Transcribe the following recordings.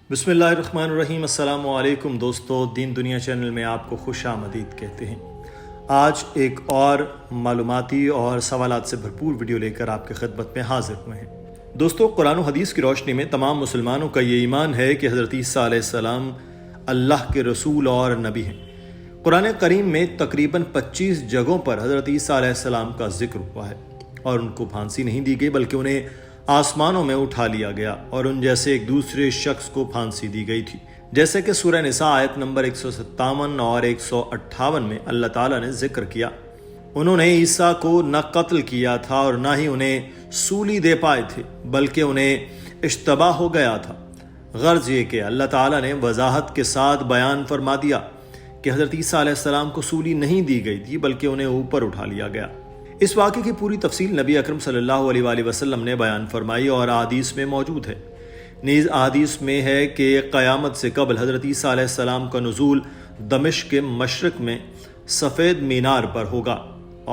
बिस्मिल्लाहिर्रहमानिर्रहीम। अस्सलाम वालेकुम दोस्तों, दीन दुनिया चैनल में आपको खुश आमदीद कहते हैं। आज एक और मालूमाती और सवालात से भरपूर वीडियो लेकर आपकी खिदमत में हाजिर हुए हैं। दोस्तों, कुरान और हदीस की रोशनी में तमाम मुसलमानों का ये ईमान है कि हज़रत ईसा अलैहिस्सलाम अल्लाह के रसूल और नबी हैं। कुरान करीम में तकरीबन 25 जगहों पर हज़रत ईसा अलैहिस्सलाम का जिक्र हुआ है और उनको फांसी नहीं दी गई बल्कि उन्हें आसमानों में उठा लिया गया और उन जैसे एक दूसरे शख्स को फांसी दी गई थी। जैसे कि सूरह निसा आयत नंबर 157 और 158 में अल्लाह ताला ने जिक्र किया, उन्होंने ईसा को न कत्ल किया था और न ही उन्हें सूली दे पाए थे बल्कि उन्हें इश्तबा हो गया था। गर्ज ये कि अल्लाह ताला ने वजाहत के साथ बयान फरमा दिया कि हज़रत ईसा अलैहिस्सलाम को सूली नहीं दी गई थी बल्कि उन्हें ऊपर उठा लिया गया। इस वाक़े की पूरी तफसील नबी अकरम सल्लल्लाहु अलैहि वसल्लम ने बयान फरमाई और अहादीस में मौजूद है। नीज़ अहादीस में है कि क़यामत से कबल हज़रत ईसा अलैहिस्सलाम का नुज़ूल दमिश्क के मशरक़ में सफ़ेद मीनार पर होगा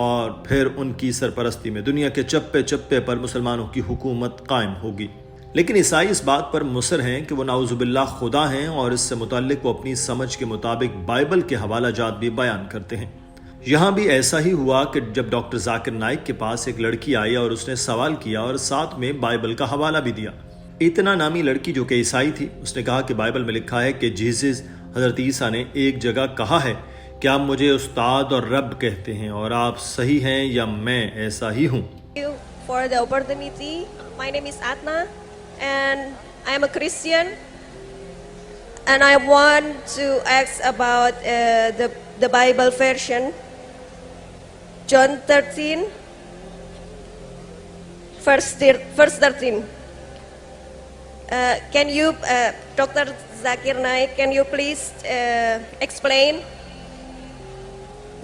और फिर उनकी सरपरस्ती में दुनिया के चप्पे चप्पे पर मुसलमानों की हुकूमत कायम होगी। लेकिन ईसाई इस बात पर मुसर हैं कि वो नाउज़ुबिल्लाह खुदा हैं और इससे मुताल्लिक़ वो अपनी समझ के मुताबिक बाइबल के हवाला जात भी बयान करते हैं। यहाँ भी ऐसा ही हुआ कि जब डॉक्टर जाकिर नाइक के पास एक लड़की आई और उसने सवाल किया और साथ में बाइबल का हवाला भी दिया। इतना नामी लड़की जो कि ईसाई थी, उसने कहा कि बाइबल में लिखा है कि जीसस हज़रत ईसा ने एक जगह कहा है कि आप मुझे उस्ताद और रब कहते हैं और आप सही हैं या मैं ऐसा ही हूँ। For the opportunity, my name is Atna and I am a Christian and I want to ask about the Bible version. John 13, verse 13. Can you, Dr. Zakir Naik, can you please explain?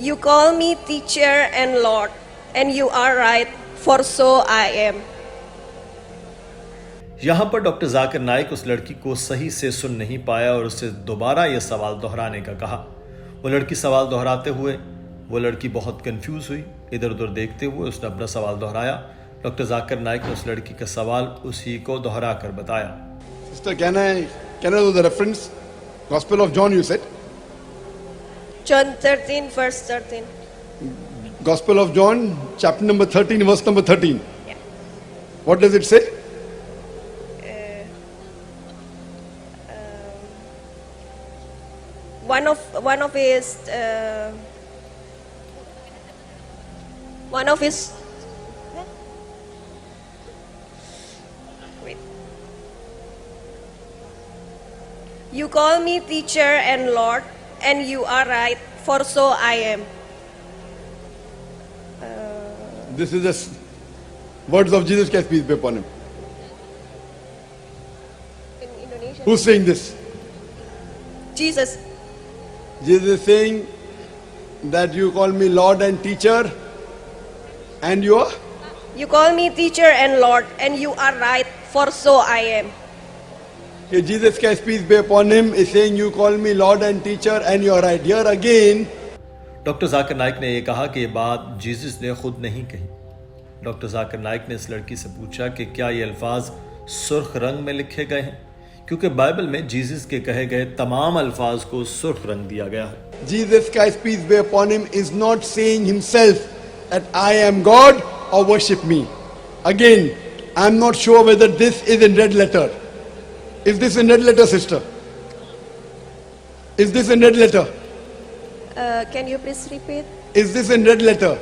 You call me teacher and Lord, and you are right, for so I am. यहाँ पर doctor Zakir Naik उस लड़की को सही से सुन नहीं पाया और उससे दोबारा यह सवाल दोहराने का कहा। वो लड़की सवाल दोहराते हुए वो लड़की बहुत कंफ्यूज हुई, इधर उधर देखते हुए उसने अपना सवाल दोहराया। डॉक्टर जाकिर नाइक ने उस लड़की का सवाल उसी को दोहरा कर बताया। Sister, can I know the reference? Gospel of John, you said? John 13, verse 13. Gospel of John, chapter number 13, verse number 13. Yeah. What does it say? One of his wait. You call me teacher and Lord, and you are right, for so I am. This is the words of Jesus Christ, peace be upon him. In Indonesia. Who's saying this? Jesus. Jesus is saying that you call me Lord and teacher, and you are? You call me teacher and Lord, and you are right, for so I am. Here Jesus Christ, peace be upon him, is saying you call me Lord and teacher, and you are right. Here again, doctor Zakir Naik ने यह कहा कि ये बात Jesus ने खुद नहीं कही। डॉक्टर जाकिर नाइक ने इस लड़की से पूछा कि क्या ये अल्फाज सुर्ख रंग में लिखे गए हैं, क्योंकि बाइबल में जीसस के कहे गए तमाम अल्फाज को सुर्ख रंग दिया गया है। Jesus Christ, peace be upon him, is not saying himself that I am God or worship me. Again, I am not sure whether this is in red letter. Is this in red letter, sister? Is this in red letter? Can you please repeat? Is this in red letter?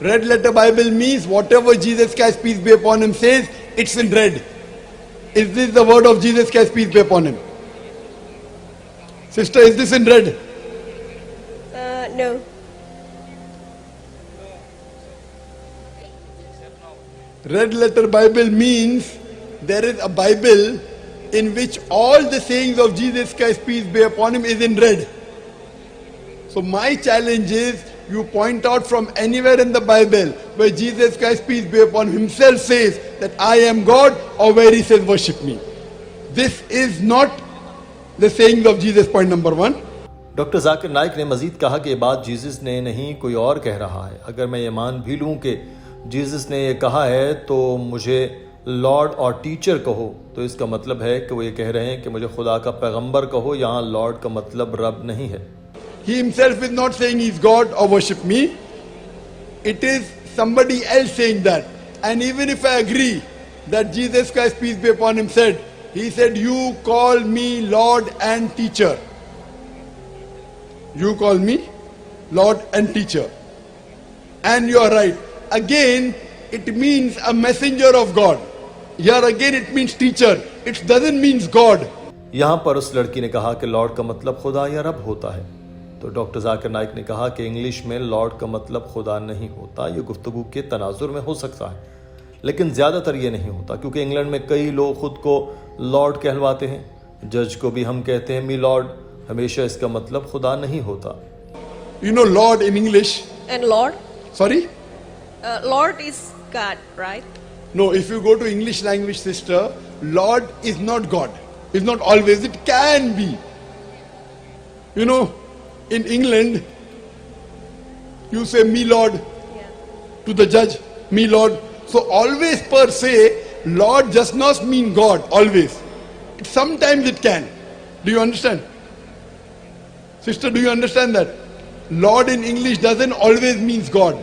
Red letter Bible means whatever Jesus Christ, peace be upon him, says, it's in red. Is this the word of Jesus Christ, peace be upon him? Sister, is this in red? No. Red letter Bible means there is a Bible in which all the sayings of Jesus Christ, peace be upon him, is in red. So my challenge is, you point out from anywhere in the Bible where Jesus Christ, peace be upon him, himself says that I am God, or where he says worship me. This is not the sayings of Jesus, point number one. Doctor Zakir Naik ने मजीद कहा कि ये बात Jesus ने नहीं कोई और कह रहा है। अगर मैं ये मान भी लूँ कि जीसस ने ये कहा है तो मुझे लॉर्ड और टीचर कहो तो इसका मतलब है कि वो ये कह रहे हैं कि मुझे खुदा का पैगंबर कहो। यहाँ लॉर्ड का मतलब रब नहीं है। He himself is not saying he's God or worship me. It is somebody else saying that. And even if I agree that Jesus Christ, peace be upon him, said, he said, you call me Lord and teacher. You call me Lord and teacher. And you are right. Again, it means a messenger of God. Here again it means teacher. It doesn't mean God. यहाँ पर उस लड़की ने कहा कि Lord का मतलब खुदा या रब होता है। तो डॉक्टर जाकिर नाइक ने कहा कि इंग्लिश में लॉर्ड का मतलब खुदा नहीं होता। ये गुफ्तगू के तनाजुर में हो सकता है, लेकिन ज़्यादातर ये नहीं होता, क्योंकि इंग्लैंड में कई लोग खुद को लॉर्ड कहलवाते हैं। जज को भी हम कहते हैं मी लॉर्ड। हमेशा इसका मतलब खुदा नहीं होता। You know Lord in English. And Lord? Sorry? Lord is God, right? No, if you go to English language, sister, Lord is not God. It's not always. It can be. You know, in England, you say me Lord Yeah. to the judge, me Lord. So always per se, Lord does not mean God, always. Sometimes it can. Do you understand? Sister, do you understand that? Lord in English doesn't always means God.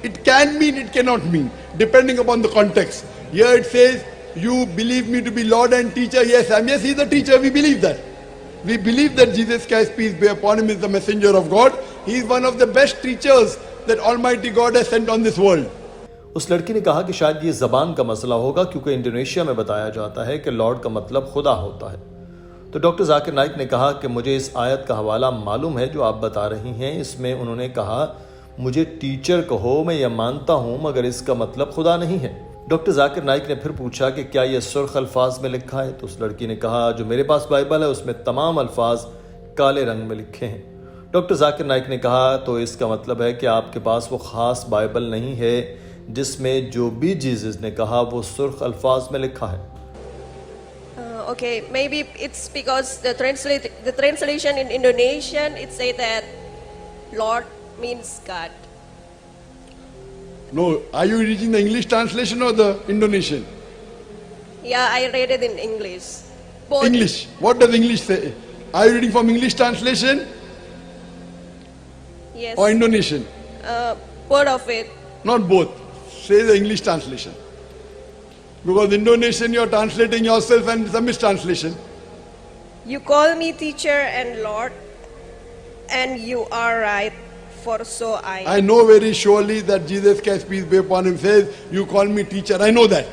It can mean, it cannot mean, depending upon the context. Here it says, you believe me to be Lord and teacher. Yes, yes, he's the teacher. We believe that. We believe that Jesus Christ, peace be upon him, is the messenger of God. He is one of the best teachers that Almighty God has sent on this world. उस लड़की ने कहा कि शायद ये ज़बान का मसला होगा, क्योंकि इंडोनेशिया में बताया जाता है कि लॉर्ड का मतलब खुदा होता है। तो डॉक्टर जाकिर नाइक ने कहा कि मुझे इस आयत का हवाला मालूम है जो आप बता रही हैं। इसमें उन्होंने कहा मुझे टीचर कहो, मैं यह मानता हूँ, मगर इसका मतलब खुदा नहीं है। डॉक्टर जाकिर नाइक ने फिर पूछा कि क्या यह सुर्ख अल्फाज में लिखा है। तो उस लड़की ने कहा जो मेरे पास बाइबल है उसमें तमाम अल्फाज काले रंग में लिखे हैं। डॉक्टर जाकिर नाइक ने कहा तो इसका मतलब है कि आपके पास वो ख़ास बाइबल नहीं है जिसमें जो भी जीसस ने कहा वो सुर्ख अल्फाज में लिखा है। Okay, maybe it's because the translation in Indonesian, it say that Lord means God. No, are you reading the English translation or the Indonesian? Yeah, I read it in English. Both. English. What does English say? Are you reading from English translation Yes. or Indonesian? Both of it. Not both. Say the English translation. Because Indonesian you are translating yourself and it's a mistranslation. You call me teacher and Lord, and you are right, for so I am. I know very surely that Jesus Christ, peace be upon him, says, you call me teacher. I know that.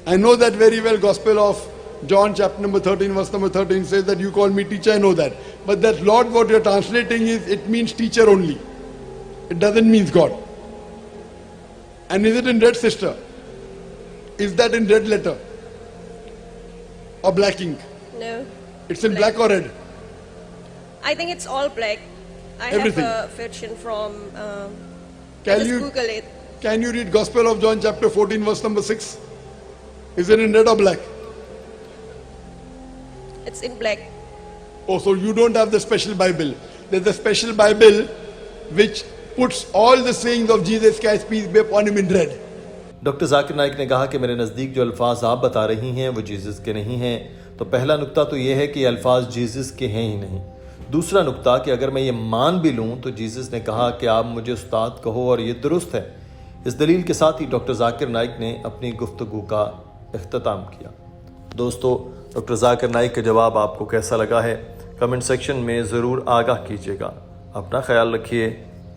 I know that very well. Gospel of John chapter number 13 verse number 13 says that you call me teacher. I know that. But that Lord what you are translating is, it means teacher only. It doesn't mean God. And is it in red, sister? Is that in red letter? Or black ink? No. It's in black or red? I think it's all black. I Everything. have a version from. Can just you- Google it. Can you read Gospel of John chapter 14 verse number 6? Is it in red or black? It's in black. Oh, so you don't have the special Bible. There's a special Bible which puts all the sayings of Jesus Christ, peace be upon him, in red. Doctor Zakir Naik ने कहा कि मेरे नज़दीक जो अल्फाज आप बता रही हैं वो जीसस के नहीं हैं। तो पहला नुक्ता तो ये है कि ये अल्फाज जीसस के हैं ही नहीं। दूसरा नुक्ता कि अगर मैं ये मान भी लूँ तो जीसस ने कहा कि आप मुझे उस्ताद कहो और ये दुरुस्त है। इस दलील के साथ ही डॉक्टर जाकिर नाइक ने अपनी गुफ्तगू का इख्तिताम किया। दोस्तों, डॉक्टर जाकिर नाइक का जवाब आपको कैसा लगा है कमेंट सेक्शन में ज़रूर आगाह कीजिएगा। अपना ख्याल रखिए।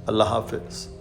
अल्लाह हाफिज़।